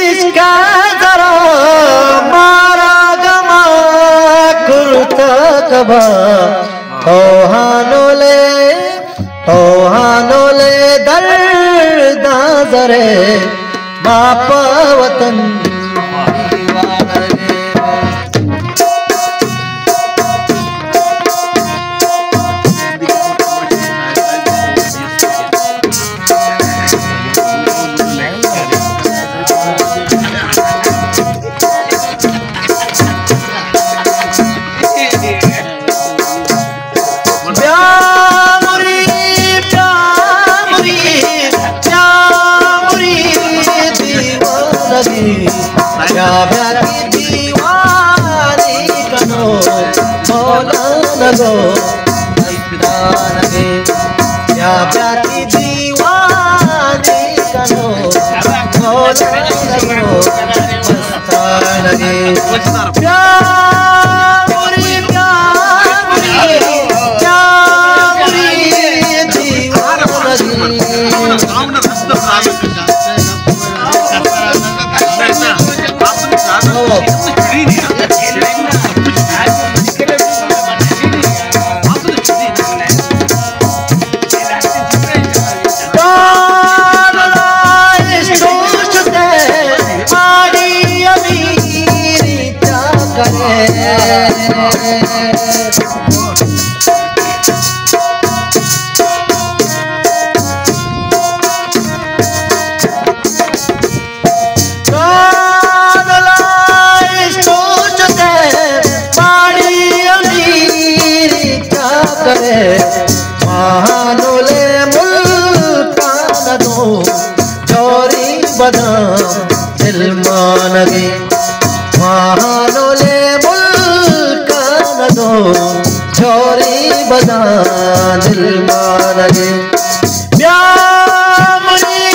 इसका जरा मारा गमा कुर्त कबा तोहानोले दर्द जरे बाप वतन लगो लगे क्या प्यार की दीवानी करो लगो मस्तान लगे महानोले मुल्का नदो चोरी बदाम दिल मानगे महानोले मुल्का नदो चोरी बदाम दिल मानगे प्यामरी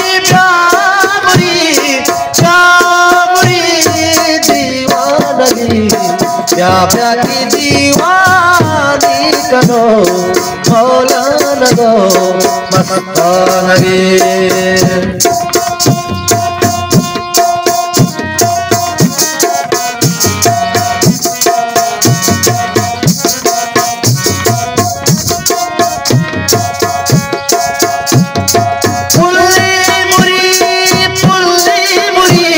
दीवानगी प्या की दीवानी करो मौलाना गो मस्ताना गे पुल्ली मुरी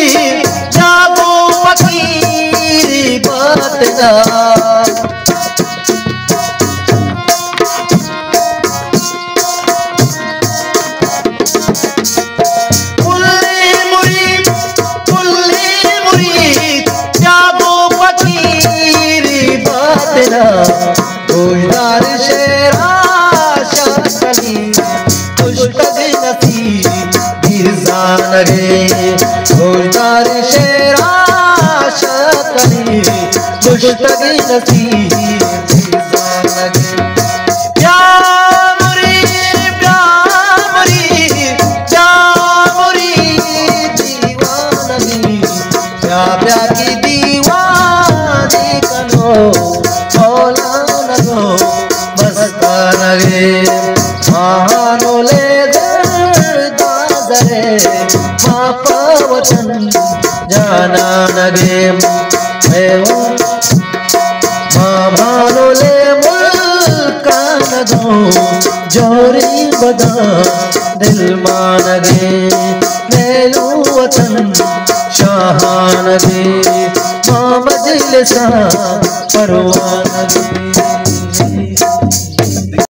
जागो फकीरी बातना महानोले दर्द वतन जाना नगे महानोले मुल्का नदो जोरी बदा दिल मानगे मेलू वतन शाहानगे मजलिसा परवानगे।